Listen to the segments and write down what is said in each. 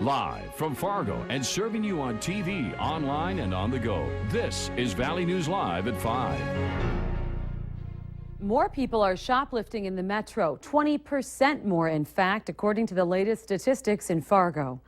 Live from Fargo and serving you on TV, online, and on the go. This is Valley News Live at 5. More people are shoplifting in the metro, 20% more, in fact, according to the latest statistics in Fargo.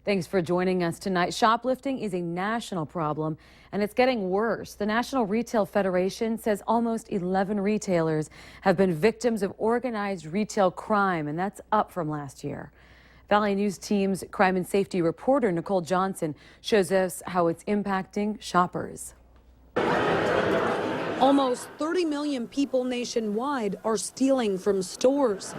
Thanks for joining us tonight. Shoplifting is a national problem, and it's getting worse. The National Retail Federation says almost 11 retailers have been victims of organized retail crime, and that's up from last year. Valley News Team's crime and safety reporter Nicole Johnson shows us how it's impacting shoppers. Almost 30 million people nationwide are stealing from stores.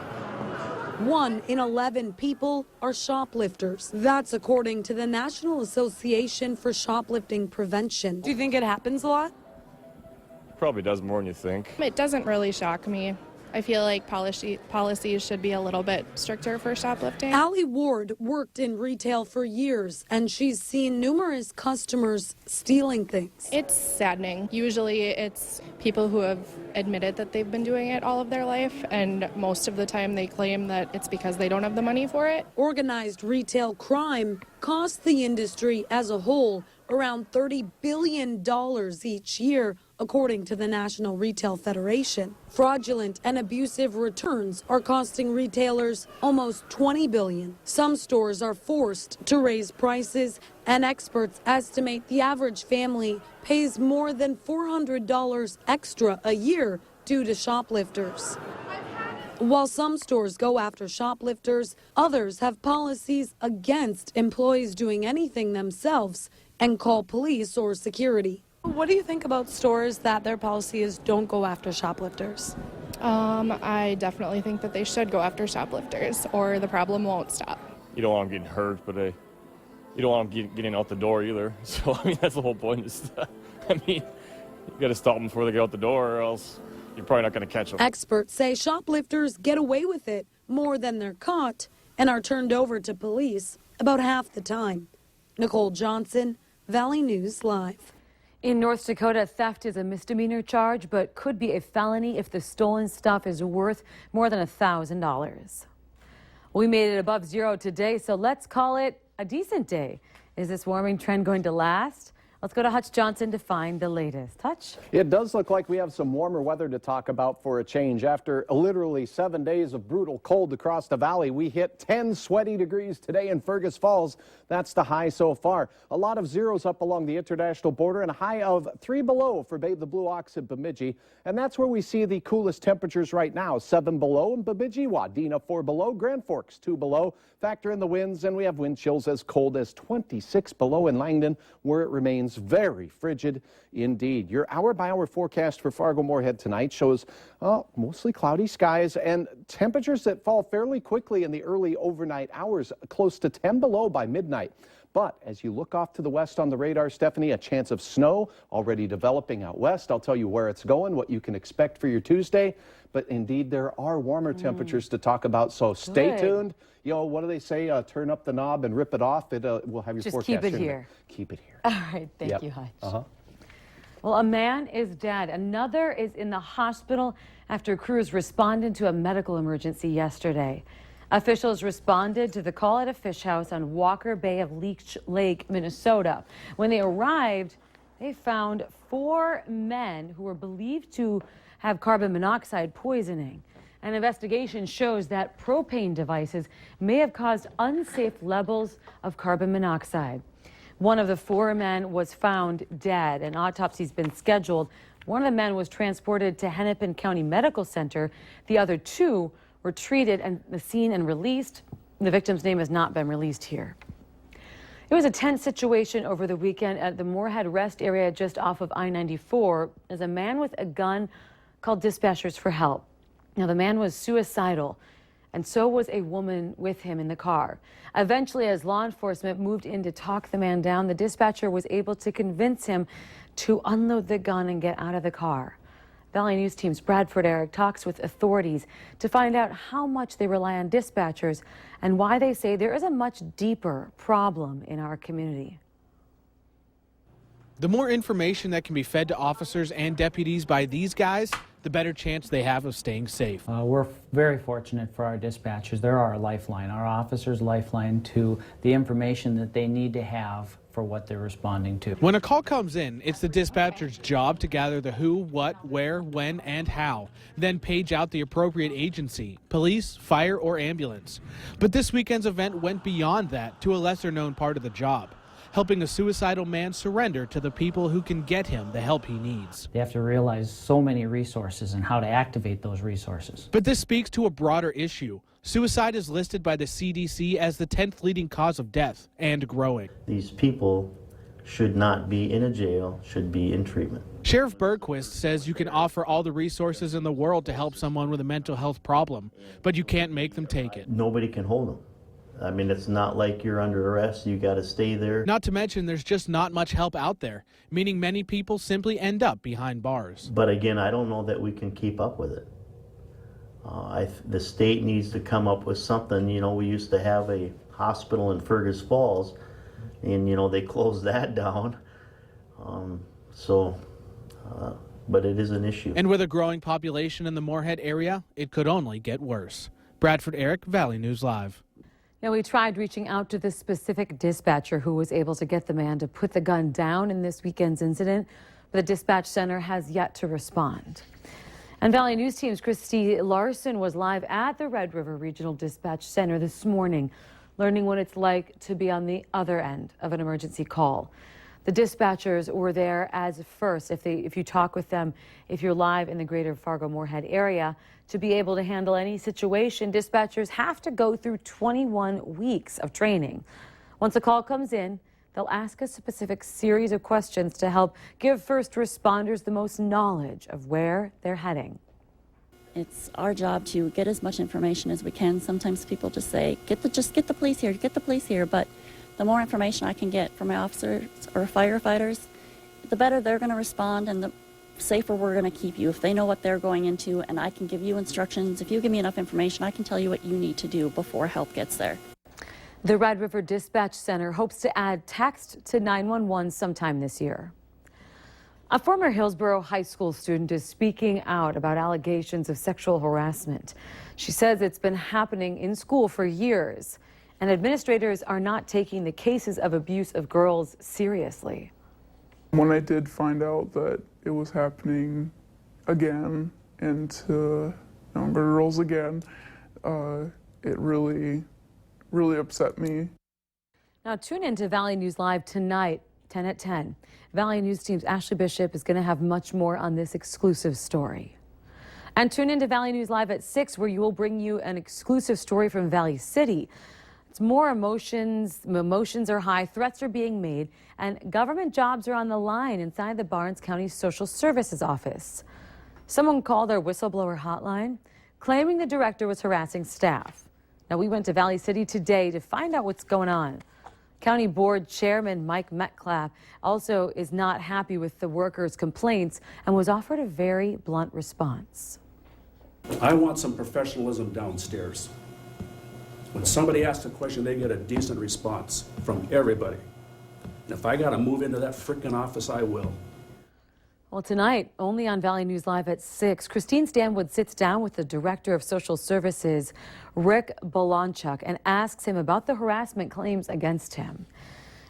1 in 11 people are shoplifters. That's according to the National Association for Shoplifting Prevention. Do you think it happens a lot? Probably does more than you think. It doesn't really shock me. I feel like policies should be a little bit stricter for shoplifting. Allie Ward worked in retail for years, and she's seen numerous customers stealing things. It's saddening. Usually it's people who have admitted that they've been doing it all of their life, and most of the time they claim that it's because they don't have the money for it. Organized retail crime costs the industry as a whole around $30 billion each year, according to the National Retail Federation. Fraudulent and abusive returns are costing retailers almost $20 billion. Some stores are forced to raise prices, and experts estimate the average family pays more than $400 extra a year due to shoplifters. While some stores go after shoplifters, others have policies against employees doing anything themselves and call police or security. What do you think about stores that their policy is don't go after shoplifters? I definitely think that they should go after shoplifters, or the problem won't stop. You don't want them getting hurt, but you don't want them getting out the door either. So, I mean, that's the whole point. You got to stop them before they get out the door, or else you're probably not going to catch them. Experts say shoplifters get away with it more than they're caught and are turned over to police about half the time. Nicole Johnson, Valley News Live. In North Dakota, theft is a misdemeanor charge, but could be a felony if the stolen stuff is worth more than $1,000. We made it above zero today, so let's call it a decent day. Is this warming trend going to last? Let's go to Hutch Johnson to find the latest. Hutch? It does look like we have some warmer weather to talk about for a change. After literally 7 days of brutal cold across the valley, we hit 10 sweaty degrees today in Fergus Falls. That's the high so far. A lot of zeros up along the international border and a high of 3 below for Babe the Blue Ox in Bemidji. And that's where we see the coolest temperatures right now. 7 below in Bemidji, Wadena 4 below, Grand Forks 2 below. Factor in the winds and we have wind chills as cold as 26 below in Langdon, where it remains very frigid indeed. Your hour-by-hour forecast for Fargo-Moorhead tonight shows mostly cloudy skies and temperatures that fall fairly quickly in the early overnight hours, close to 10 below by midnight. But as you look off to the west on the radar, Stephanie, a chance of snow already developing out west. I'll tell you where it's going, what you can expect for your Tuesday. But indeed, there are warmer temperatures to talk about, so stay tuned. You know, what do they say? Turn up the knob and rip it off. We'll have your Just forecast. keep it here. Keep it here. All right, thank you, Hutch. Well, a man is dead. Another is in the hospital after crews responded to a medical emergency yesterday. Officials responded to the call at a fish house on Walker Bay of Leech Lake, Minnesota. When they arrived, they found 4 men who were believed to have carbon monoxide poisoning. An investigation shows that propane devices may have caused unsafe levels of carbon monoxide. One of the 4 men was found dead. An autopsy's been scheduled. One of the men was transported to Hennepin County Medical Center. The other 2 were treated and the scene and released. The victim's name has not been released here. It was a tense situation over the weekend at the Moorhead Rest area just off of I-94 as a man with a gun called dispatchers for help. Now, the man was suicidal, and so was a woman with him in the car. Eventually, as law enforcement moved in to talk the man down, the dispatcher was able to convince him to unload the gun and get out of the car. Valley News Team's Bradford Eric talks with authorities to find out how much they rely on dispatchers and why they say there is a much deeper problem in our community. The more information that can be fed to officers and deputies by these guys, the better chance they have of staying safe. We're very fortunate for our dispatchers. They're our lifeline, our officers' lifeline to the information that they need to have for what they're responding to. When a call comes in, it's the dispatcher's job to gather the who, what, where, when, and how, then page out the appropriate agency, police, fire, or ambulance. But this weekend's event went beyond that to a lesser-known part of the job, helping a suicidal man surrender to the people who can get him the help he needs. They have to realize so many resources and how to activate those resources. But this speaks to a broader issue. Suicide is listed by the CDC as the 10th leading cause of death and growing. These people should not be in a jail, should be in treatment. Sheriff Bergquist says you can offer all the resources in the world to help someone with a mental health problem, but you can't make them take it. Nobody can hold them. I mean, it's not like you're under arrest, you got to stay there. Not to mention there's just not much help out there, meaning many people simply end up behind bars. But again, I don't know that we can keep up with it. The state needs to come up with something. You know, we used to have a hospital in Fergus Falls, and, you know, they closed that down. But it is an issue. And with a growing population in the Moorhead area, it could only get worse. Bradford Eric, Valley News Live. Now, we tried reaching out to the specific dispatcher who was able to get the man to put the gun down in this weekend's incident, but the dispatch center has yet to respond. And Valley News Team's Christy Larson was live at the Red River Regional Dispatch Center this morning, learning what it's like to be on the other end of an emergency call. The dispatchers were there as first, if you talk with them, if you're live in the greater Fargo-Moorhead area, to be able to handle any situation, dispatchers have to go through 21 weeks of training. Once a call comes in, they'll ask a specific series of questions to help give first responders the most knowledge of where they're heading. It's our job to get as much information as we can. Sometimes people just say, just get the police here, get the police here. But the more information I can get from my officers or firefighters, the better they're going to respond and the safer we're going to keep you. If they know what they're going into and I can give you instructions, if you give me enough information, I can tell you what you need to do before help gets there. The Red River Dispatch Center hopes to add text to 911 sometime this year. A former Hillsborough High School student is speaking out about allegations of sexual harassment. She says it's been happening in school for years, and administrators are not taking the cases of abuse of girls seriously. When I did find out that it was happening again and to younger girls again, it really upset me. Now tune in to Valley News Live tonight, 10 at 10. Valley News Team's Ashley Bishop is going to have much more on this exclusive story. And tune in to Valley News Live at 6, where you will bring you an exclusive story from Valley City. It's more emotions are high, threats are being made, and government jobs are on the line inside the Barnes County Social Services office. Someone called our Whistleblower Hotline, claiming the director was harassing staff. Now, we went to Valley City today to find out what's going on. County Board Chairman Mike Metcalf also is not happy with the workers' complaints and was offered a very blunt response. I want some professionalism downstairs. When somebody asks a question, they get a decent response from everybody. And if I got to move into that frickin' office, I will. Well, tonight, only on Valley News Live at 6, Christine Stanwood sits down with the Director of Social Services, Rick Bolonchuk, and asks him about the harassment claims against him.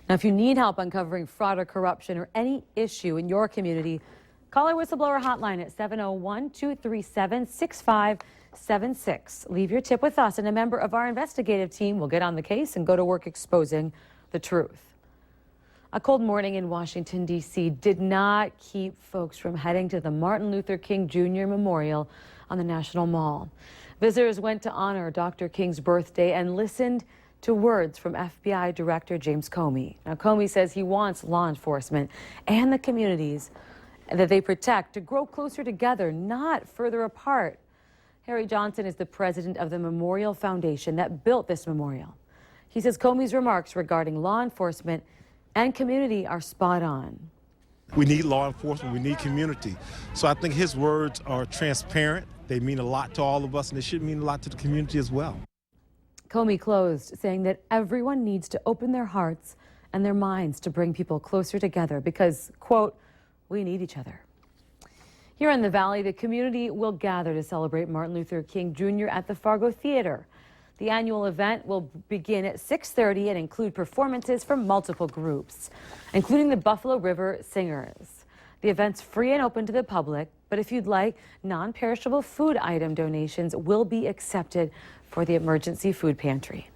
Now, if you need help uncovering fraud or corruption or any issue in your community, call our Whistleblower Hotline at 701-237-6576. Leave your tip with us, and a member of our investigative team will get on the case and go to work exposing the truth. A cold morning in Washington, D.C. did not keep folks from heading to the Martin Luther King Jr. Memorial on the National Mall. Visitors went to honor Dr. King's birthday and listened to words from FBI Director James Comey. Now, Comey says he wants law enforcement and the communities that they protect to grow closer together, not further apart. Harry Johnson is the president of the Memorial Foundation that built this memorial. He says Comey's remarks regarding law enforcement and community are spot on. We need law enforcement, we need community. So I think his words are transparent. They mean a lot to all of us, and they should mean a lot to the community as well. Comey closed, saying that everyone needs to open their hearts and their minds to bring people closer together because, quote, we need each other. Here in the Valley, the community will gather to celebrate Martin Luther King Jr. at the Fargo Theater. The annual event will begin at 6:30 and include performances from multiple groups, including the Buffalo River Singers. The event's free and open to the public, but if you'd like, non-perishable food item donations will be accepted for the emergency food pantry.